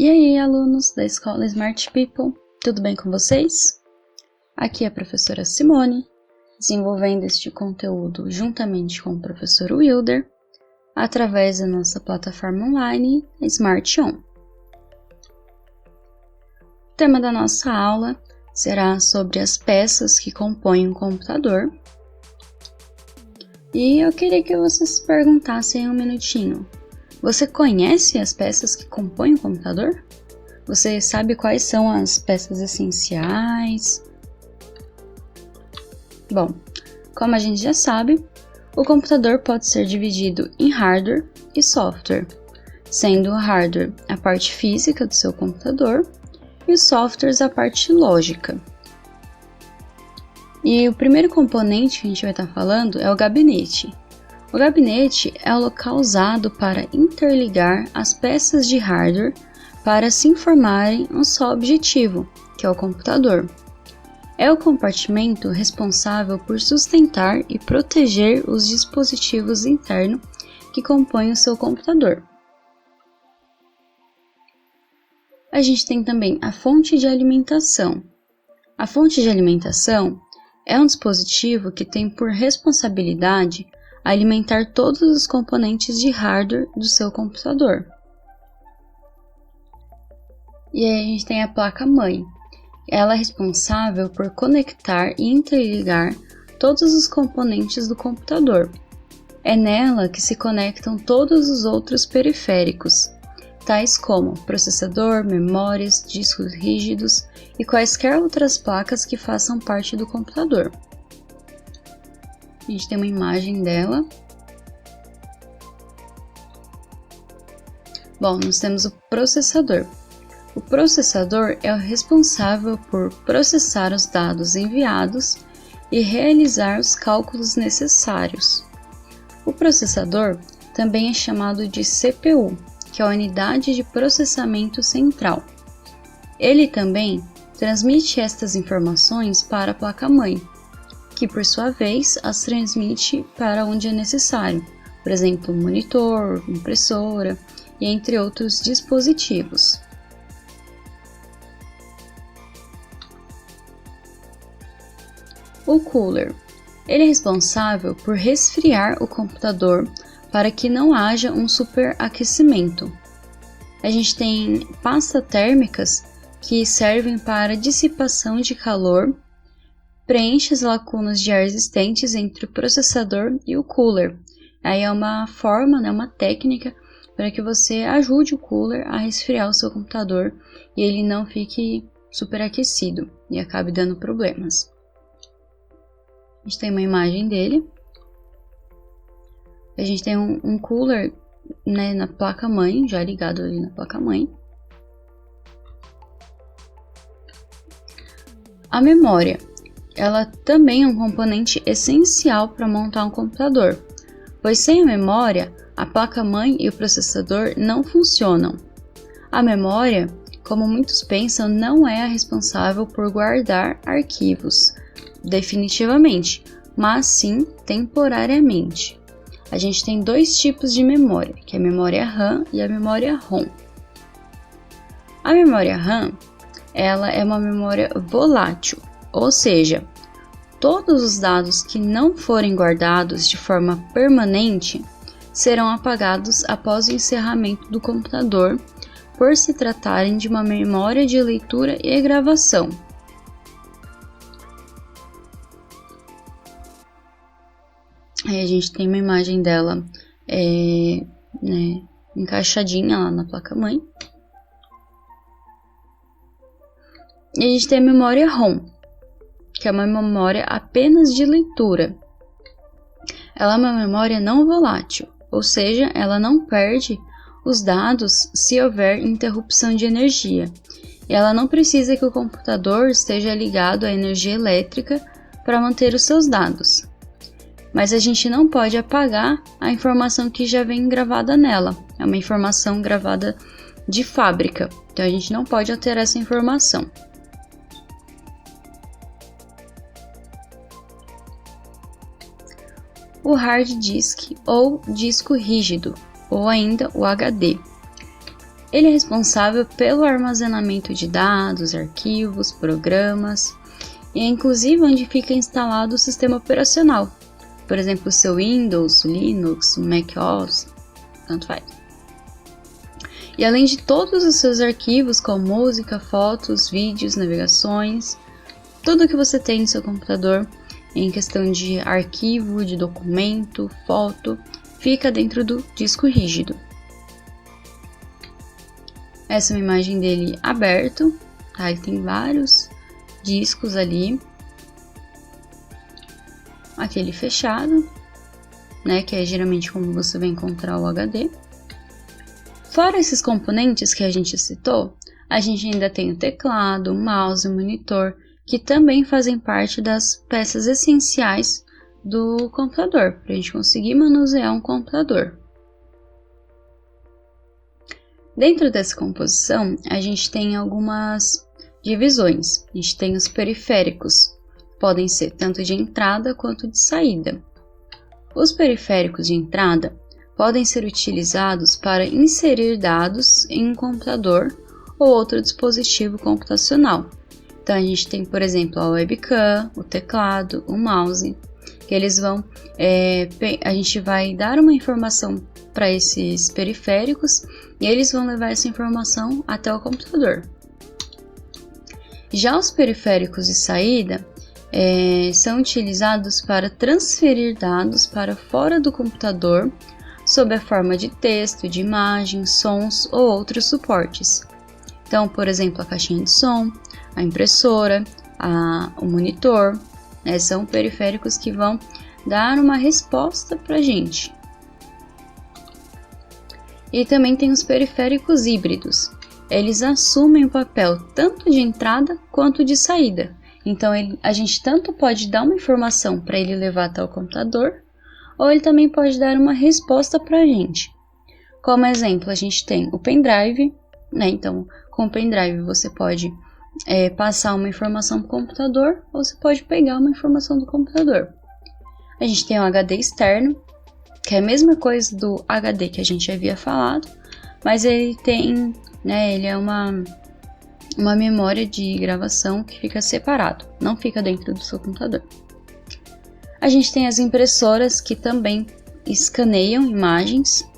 E aí, alunos da Escola Smart People, tudo bem com vocês? Aqui é a professora Simone, desenvolvendo este conteúdo juntamente com o professor Wilder, através da nossa plataforma online Smart On. O tema da nossa aula será sobre as peças que compõem um computador. E eu queria que vocês se perguntassem um minutinho. Você conhece as peças que compõem o computador? Você sabe quais são as peças essenciais? Bom, como a gente já sabe, o computador pode ser dividido em hardware e software, sendo o hardware a parte física do seu computador e os softwares a parte lógica. E o primeiro componente que a gente vai estar falando é o gabinete. O gabinete é o local usado para interligar as peças de hardware para se informarem um só objetivo, que é o computador. É o compartimento responsável por sustentar e proteger os dispositivos internos que compõem o seu computador. A gente tem também a fonte de alimentação. A fonte de alimentação é um dispositivo que tem por responsabilidade alimentar todos os componentes de hardware do seu computador. E aí a gente tem a placa-mãe. Ela é responsável por conectar e interligar todos os componentes do computador. É nela que se conectam todos os outros periféricos, tais como processador, memórias, discos rígidos e quaisquer outras placas que façam parte do computador. A gente tem uma imagem dela. Bom, nós temos o processador. O processador é o responsável por processar os dados enviados e realizar os cálculos necessários. O processador também é chamado de CPU, que é a unidade de processamento central. Ele também transmite estas informações para a placa-mãe, que por sua vez as transmite para onde é necessário, por exemplo, monitor, impressora e entre outros dispositivos. O cooler. Ele é responsável por resfriar o computador para que não haja um superaquecimento. A gente tem pastas térmicas que servem para dissipação de calor, preenche as lacunas de ar existentes entre o processador e o cooler. Aí é uma forma, uma técnica para que você ajude o cooler a resfriar o seu computador e ele não fique superaquecido e acabe dando problemas. A gente tem uma imagem dele. A gente tem um cooler, na placa-mãe, já ligado ali na placa-mãe. A memória. Ela também é um componente essencial para montar um computador, pois sem a memória, a placa-mãe e o processador não funcionam. A memória, como muitos pensam, não é a responsável por guardar arquivos definitivamente, mas sim temporariamente. A gente tem dois tipos de memória, que é a memória RAM e a memória ROM. A memória RAM, ela é uma memória volátil, ou seja, todos os dados que não forem guardados de forma permanente serão apagados após o encerramento do computador, por se tratarem de uma memória de leitura e gravação. Aí a gente tem uma imagem dela encaixadinha lá na placa-mãe. E a gente tem a memória ROM, que é uma memória apenas de leitura. Ela é uma memória não volátil, ou seja, ela não perde os dados se houver interrupção de energia. E ela não precisa que o computador esteja ligado à energia elétrica para manter os seus dados. Mas a gente não pode apagar a informação que já vem gravada nela. É uma informação gravada de fábrica, então a gente não pode alterar essa informação. O hard disk ou disco rígido, ou ainda o HD. Ele é responsável pelo armazenamento de dados, arquivos, programas, e é inclusive onde fica instalado o sistema operacional. Por exemplo, o seu Windows, Linux, macOS, tanto faz. E além de todos os seus arquivos, como música, fotos, vídeos, navegações, tudo que você tem no seu computador, em questão de arquivo, de documento, foto, fica dentro do disco rígido. Essa é uma imagem dele aberto, tá? Ele tem vários discos ali. Aquele fechado, né? Que é geralmente como você vai encontrar o HD. Fora esses componentes que a gente citou, a gente ainda tem o teclado, o mouse, o monitor, que também fazem parte das peças essenciais do computador, para a gente conseguir manusear um computador. Dentro dessa composição, a gente tem algumas divisões. A gente tem os periféricos, podem ser tanto de entrada quanto de saída. Os periféricos de entrada podem ser utilizados para inserir dados em um computador ou outro dispositivo computacional. Então a gente tem, por exemplo, a webcam, o teclado, o mouse, que eles vão, a gente vai dar uma informação para esses periféricos e eles vão levar essa informação até o computador. Já os periféricos de saída são utilizados para transferir dados para fora do computador sob a forma de texto, de imagem, sons ou outros suportes. Então, por exemplo, a caixinha de som, a impressora, o monitor, são periféricos que vão dar uma resposta para a gente. E também tem os periféricos híbridos. Eles assumem o papel tanto de entrada quanto de saída. Então, a gente tanto pode dar uma informação para ele levar até o computador, ou ele também pode dar uma resposta para a gente. Como exemplo, a gente tem o pendrive, né? Então, com o pendrive você pode passar uma informação para o computador, ou você pode pegar uma informação do computador. A gente tem o HD externo, que é a mesma coisa do HD que a gente havia falado, mas ele tem, ele é uma memória de gravação que fica separado, não fica dentro do seu computador. A gente tem as impressoras que também escaneiam imagens,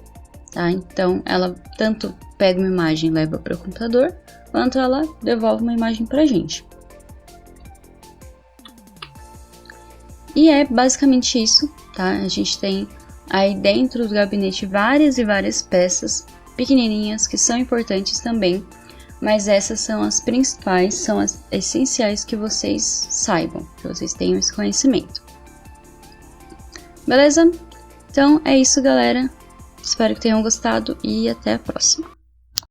tá? Então ela tanto pega uma imagem e leva para o computador, quanto ela devolve uma imagem para a gente. E é basicamente isso, tá? A gente tem aí dentro do gabinete várias e várias peças pequenininhas que são importantes também, mas essas são as principais, são as essenciais que vocês saibam, que vocês tenham esse conhecimento. Beleza? Então é isso, galera. Espero que tenham gostado e até a próxima.